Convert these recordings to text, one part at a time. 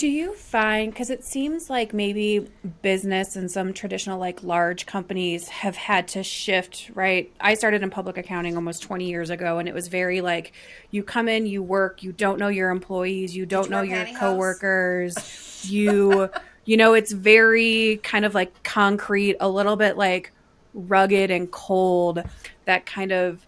Do you find, because it seems like maybe business and some traditional, like large companies have had to shift, right? I started in public accounting almost 20 years ago, and it was very like you come in, you work, you don't know your employees, you Did don't you know wear your pantyhose? coworkers, you, it's very kind of like concrete, a little bit like rugged and cold, that kind of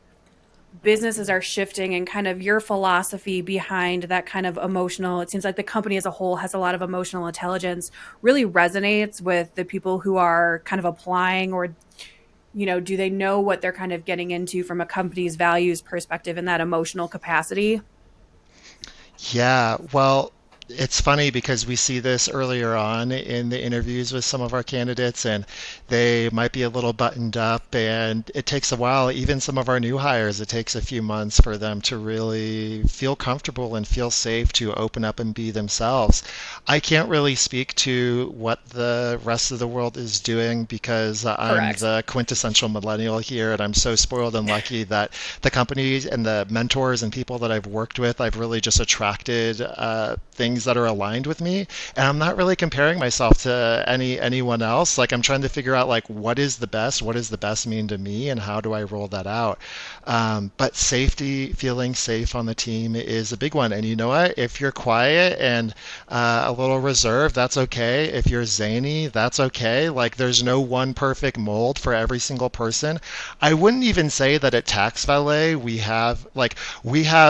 businesses are shifting and kind of your philosophy behind that kind of emotional, it seems like the company as a whole has a lot of emotional intelligence, really resonates with the people who are kind of applying, or do they know what they're kind of getting into from a company's values perspective in that emotional capacity? Yeah, well, it's funny because we see this earlier on in the interviews with some of our candidates, and they might be a little buttoned up, and it takes a while. Even some of our new hires, it takes a few months for them to really feel comfortable and feel safe to open up and be themselves. I can't really speak to what the rest of the world is doing because I'm Correct. the quintessential millennial here, and I'm so spoiled and lucky that the companies and the mentors and people that I've worked with, I've really just attracted things that are aligned with me. And I'm not really comparing myself to anyone else. Like I'm trying to figure out like what does the best mean to me, and how do I roll that out? But safety, feeling safe on the team is a big one. And you know what? If you're quiet and a little reserved, that's okay. If you're zany, that's okay. Like there's no one perfect mold for every single person. I wouldn't even say that at TaxValet we have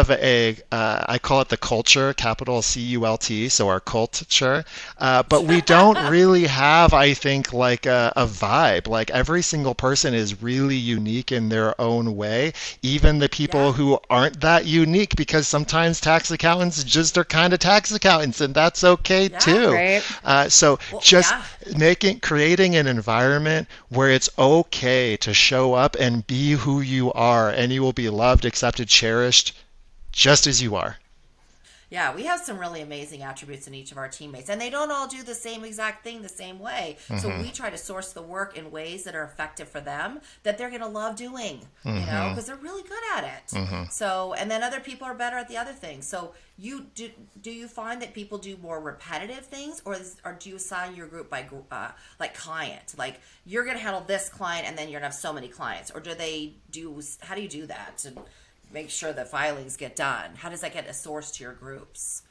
a I call it the culture, capital CULT, so our culture. But we don't really have, I think, like a vibe. Like every single person is really unique in their own way, even the Yeah, people who aren't that unique, because sometimes tax accountants just are kind of tax accountants, and that's okay yeah. too. Right. So Well, just yeah. creating an environment where it's okay to show up and be who you are, and you will be loved, accepted, cherished just as you are. Yeah, we have some really amazing attributes in each of our teammates, and they don't all do the same exact thing the same way. So Hmm. we try to source the work in ways that are effective for them, that they're going to love doing, Hmm. because they're really good at it. Hmm. So, and then other people are better at the other things. So, do you find that people do more repetitive things, or do you assign your group by like client? Like you're going to handle this client, and then you're going to have so many clients, or do they do? How do you do that to make sure that filings get done? How does that get a source to your groups?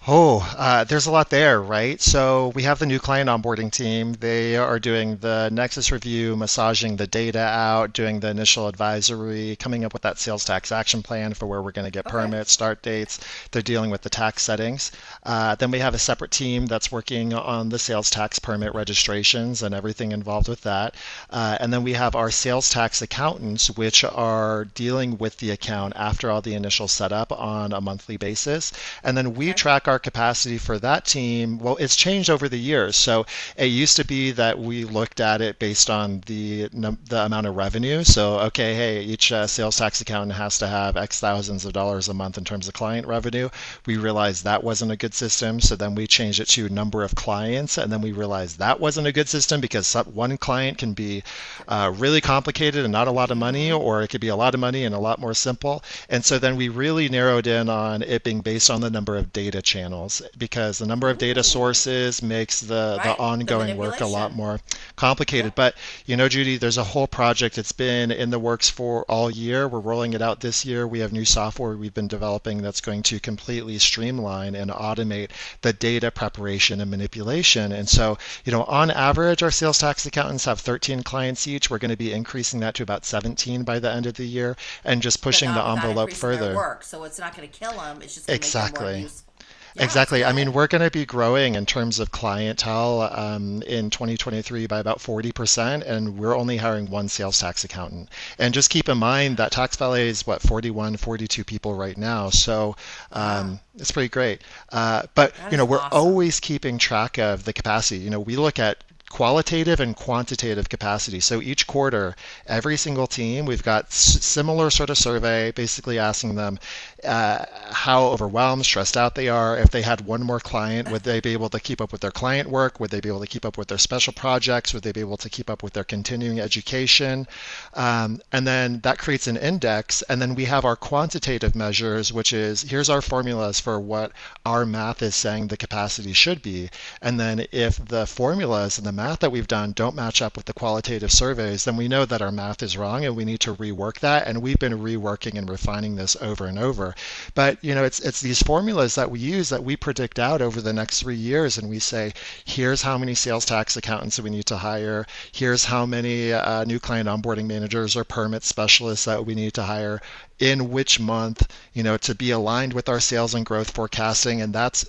Oh, there's a lot there, right? So we have the new client onboarding team. They are doing the Nexus review, massaging the data out, doing the initial advisory, coming up with that sales tax action plan for where we're going to get Okay. permits, start dates. They're dealing with the tax settings. Then we have a separate team that's working on the sales tax permit registrations and everything involved with that. And then we have our sales tax accountants, which are dealing with the account after all the initial setup on a monthly basis. And then we Okay. track our capacity for that team. Well, it's changed over the years. So it used to be that we looked at it based on the amount of revenue. So okay, hey, each sales tax accountant has to have X thousands of dollars a month in terms of client revenue. We realized that wasn't a good system, so then we changed it to number of clients, and then we realized that wasn't a good system because one client can be really complicated and not a lot of money, Mm-hmm. or it could be a lot of money and a lot more simple. And so then we really narrowed in on it being based on the number of data channels, because the number of data Ooh. sources makes the Right. The ongoing work a lot manipulation. more complicated. Yep. But Judy, there's a whole project. It's been in the works for all year. We're rolling it out this year. We have new software we've been developing that's going to completely streamline and automate the data preparation and manipulation. And so, on average, our sales tax accountants have 13 clients each. We're going to be increasing that to about 17 by the end of the year, and just But pushing the not without envelope increasing their further. work. So it's not going to kill them. It's just going to make them more Exactly. useful. Yeah, it's Exactly. I good. mean, we're going to be growing in terms of clientele in 2023 by about 40%, and we're only hiring one sales tax accountant. And just keep in mind that Tax Valet is what, 41, 42 people right now. So Wow. it's pretty great. But, That is we're awesome. always keeping track of the capacity. We look at qualitative and quantitative capacity. So each quarter, every single team, we've got similar sort of survey, basically asking them how overwhelmed, stressed out they are. If they had one more client, would they be able to keep up with their client work? Would they be able to keep up with their special projects? Would they be able to keep up with their continuing education? And then that creates an index. And then we have our quantitative measures, which is here's our formulas for what our math is saying the capacity should be. And then if the formulas and the math that we've done don't match up with the qualitative surveys, then we know that our math is wrong and we need to rework that. And we've been reworking and refining this over and over. But it's these formulas that we use that we predict out over the next 3 years, and we say, here's how many sales tax accountants we need to hire. Here's how many new client onboarding managers or permit specialists that we need to hire in which month, to be aligned with our sales and growth forecasting, and that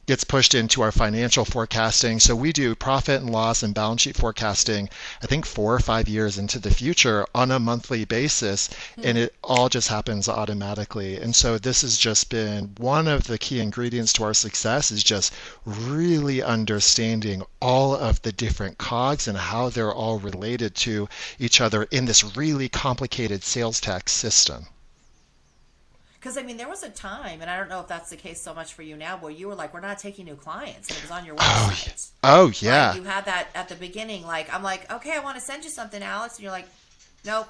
gets pushed into our financial forecasting. So we do profit and loss and balance sheet forecasting, I think 4 or 5 years into the future on a monthly basis, and it all just happens automatically. And so this has just been one of the key ingredients to our success, is just really understanding all of the different cogs and how they're all related to each other in this really complicated sales tax system. Because, I mean, there was a time, and I don't know if that's the case so much for you now, where you were like, we're not taking new clients. And it was on your website. Oh, yeah. Like, you had that at the beginning. Like, I'm like, okay, I want to send you something, Alex. And you're like, nope.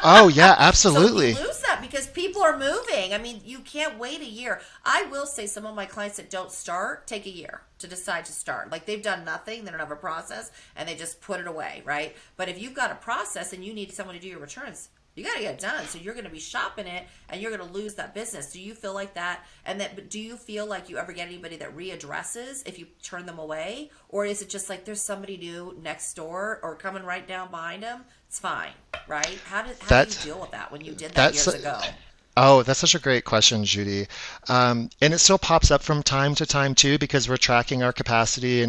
Oh, yeah, absolutely. So you lose that because people are moving. I mean, you can't wait a year. I will say some of my clients that don't start take a year to decide to start. Like, they've done nothing. They don't have a process, and they just put it away, right? But if you've got a process and you need someone to do your returns, you got to get it done. So you're going to be shopping it, and you're going to lose that business. Do you feel like that? And that, do you feel like you ever get anybody that readdresses if you turn them away? Or is it just like there's somebody new next door or coming right down behind them? It's fine, right? How do you deal with that when you did that years ago? Oh, that's such a great question, Judy. And it still pops up from time to time too, because we're tracking our capacity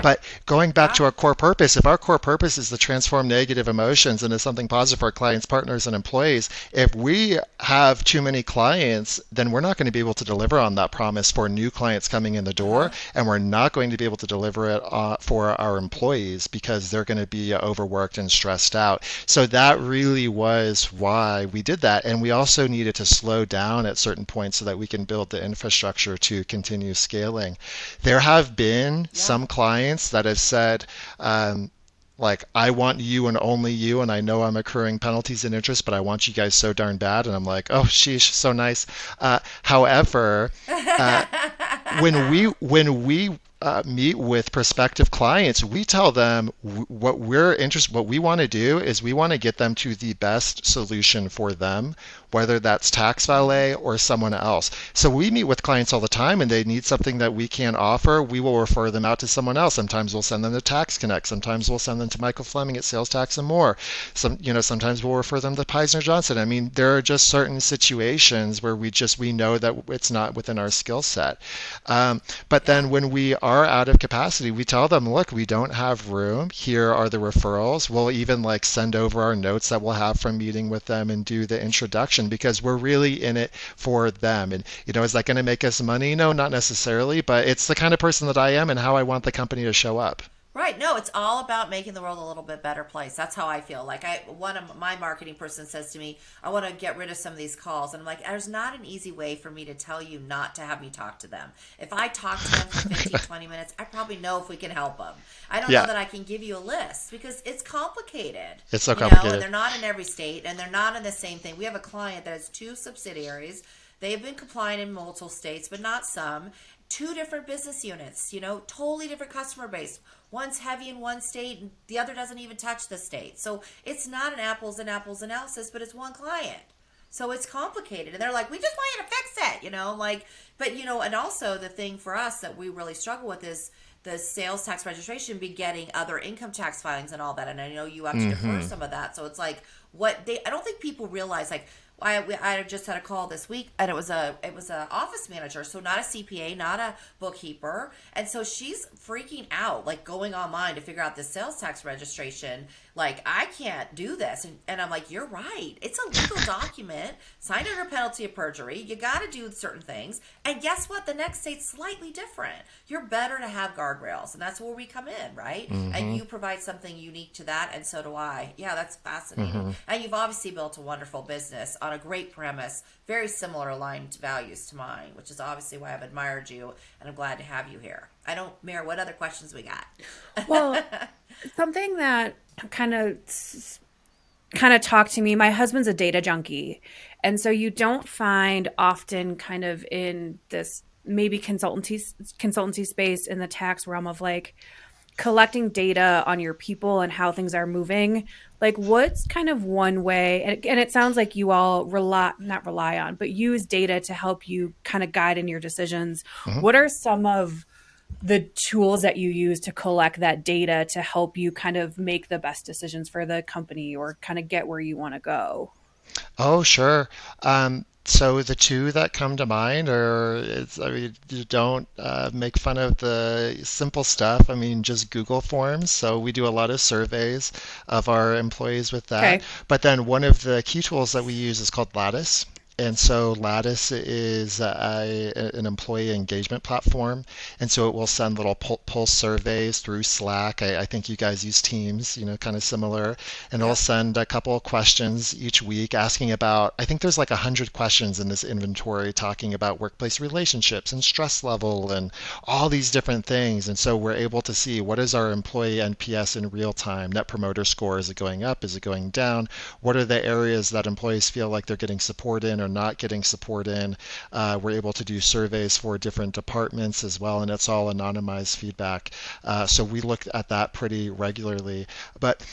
but going back to our core purpose, if our core purpose is to transform negative emotions into something positive for our clients, partners, and employees, if we have too many clients, then we're not going to be able to deliver on that promise for new clients coming in the door, and we're not going to be able to deliver it for our employees because they're going to be overworked and stressed out. So that really was why we did that. And we also needed to slow down at certain points so that we can build the infrastructure to continue scaling. There have been some clients that have said, like, I want you and only you, and I know I'm accruing penalties and interest, but I want you guys so darn bad. And I'm like, oh, sheesh, so nice. However, when we meet with prospective clients, we tell them what we want to do is we want to get them to the best solution for them, whether that's TaxValet or someone else. So we meet with clients all the time, and they need something that we can't offer. We will refer them out to someone else. Sometimes we'll send them to Tax Connect. Sometimes we'll send them to Michael Fleming at Sales Tax and More. Sometimes we'll refer them to Peisner Johnson. I mean, there are just certain situations where we know that it's not within our skill set. But then when we are out of capacity, we tell them, look, we don't have room. Here are the referrals. We'll even send over our notes that we'll have from meeting with them and do the introduction, because we're really in it for them. And, is that going to make us money? No, not necessarily, but it's the kind of person that I am and how I want the company to show up. Right. No, it's all about making the world a little bit better place. That's how I feel. Like one of my marketing person says to me, I want to get rid of some of these calls. And I'm like, there's not an easy way for me to tell you not to have me talk to them. If I talk to them for 15, 20 minutes, I probably know if we can help them. I don't know that I can give you a list because it's complicated. It's so complicated. And they're not in every state, and they're not in the same thing. We have a client that has 2 subsidiaries. They have been compliant in multiple states, but not some. 2 different business units, totally different customer base. One's heavy in one state, and the other doesn't even touch the state. So it's not an apples and apples analysis, but it's one client. So it's complicated. And they're like, we just want you to fix it, but and also the thing for us that we really struggle with is the sales tax registration begetting other income tax filings and all that. And I know you have to defer some of that. So it's like I don't think people realize I just had a call this week, and it was a office manager, so not a CPA, not a bookkeeper, and so she's freaking out, like going online to figure out the sales tax registration. Like, I can't do this, and I'm like, you're right. It's a legal document signed under penalty of perjury. You got to do certain things, and guess what? The next state's slightly different. You're better to have guardrails, and that's where we come in, right? And you provide something unique to that, and so do I. Yeah, that's fascinating. And you've obviously built a wonderful business on a great premise, very similar aligned values to mine, which is obviously why I've admired you, and I'm glad to have you here. I don't, Mayor, what other questions we got? Well, something that kind of talked to me, my husband's a data junkie. And so you don't find often kind of in this maybe consultancy space in the tax realm of like collecting data on your people and how things are moving. Like, what's kind of one way, and it sounds like you all not rely on, but use data to help you kind of guide in your decisions. Mhm. What are some of the tools that you use to collect that data to help you kind of make the best decisions for the company or kind of get where you want to go? Oh, sure. So the two that come to mind are, I mean, you don't make fun of the simple stuff. I mean, just Google Forms. So we do a lot of surveys of our employees with that. Okay. But then one of the key tools that we use is called Lattice. And so Lattice is an employee engagement platform. And so it will send little pulse surveys through Slack. I think you guys use Teams, kind of similar. And it'll Yep. send a couple of questions each week asking about, I think there's like 100 questions in this inventory talking about workplace relationships and stress level and all these different things. And so we're able to see what is our employee NPS in real time, net promoter score. Is it going up? Is it going down? What are the areas that employees feel like they're getting support in or not getting support in? We're able to do surveys for different departments as well, and it's all anonymized feedback. So we look at that pretty regularly. But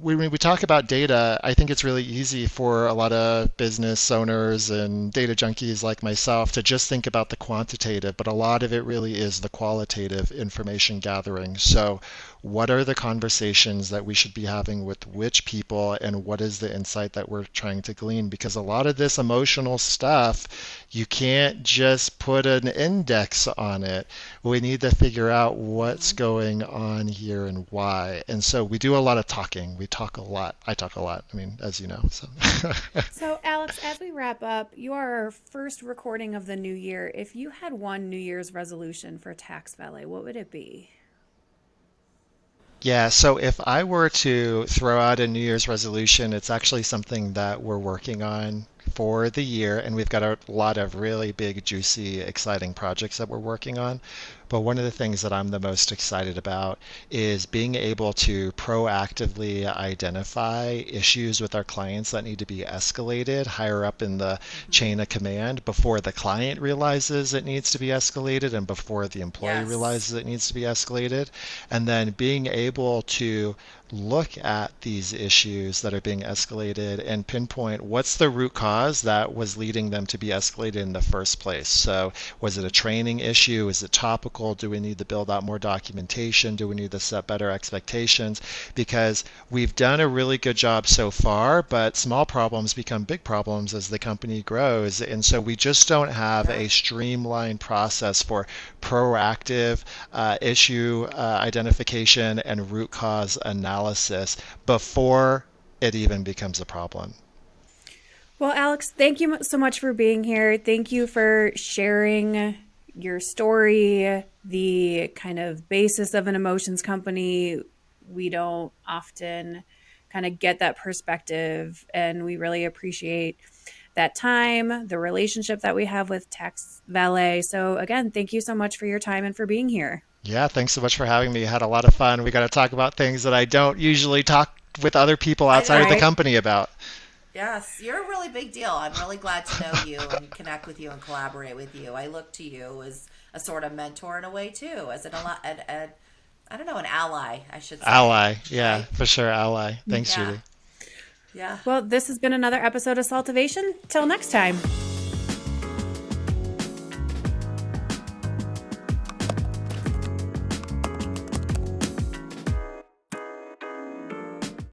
when we talk about data, I think it's really easy for a lot of business owners and data junkies like myself to just think about the quantitative, but a lot of it really is the qualitative information gathering. So, what are the conversations that we should be having with which people, and what is the insight that we're trying to glean? Because a lot of this emotional stuff, you can't just put an index on it. We need to figure out what's going on here and why. And so we do a lot of talking. We talk a lot. I talk a lot. I mean, as you know. So So, Alex, as we wrap up, you are our first recording of the new year. If you had one New Year's resolution for TaxValet, what would it be? yeah, so if I were to throw out a New Year's resolution, it's actually something that we're working on for the year, and we've got a lot of really big, juicy, exciting projects that we're working on. But one of the things that I'm the most excited about is being able to proactively identify issues with our clients that need to be escalated higher up in the chain of command before the client realizes it needs to be escalated and before the employee Yes. realizes it needs to be escalated. And then being able to look at these issues that are being escalated and pinpoint what's the root cause that was leading them to be escalated in the first place. So, was it a training issue? Is it topical? Do we need to build out more documentation? Do we need to set better expectations? Because we've done a really good job so far, but small problems become big problems as the company grows. And so we just don't have Yeah. a streamlined process for proactive issue identification and root cause analysis before it even becomes a problem. Well, Alex, thank you so much for being here. Thank you for sharing your story, the kind of basis of an emotions company. We don't often kind of get that perspective, and we really appreciate that time, the relationship that we have with Tax Valet. So, again, thank you so much for your time and for being here. Yeah, thanks so much for having me. I had a lot of fun. We got to talk about things that I don't usually talk with other people I outside of the know. Right? company about. Yes, you're a really big deal. I'm really glad to know you and connect with you and collaborate with you. I look to you as a sort of mentor in a way too, as I don't know, an ally, I should say. Ally. Yeah, Right? for sure. Ally. Thanks, Yeah. Judy. Yeah. Well, this has been another episode of SALTovation. Till next time.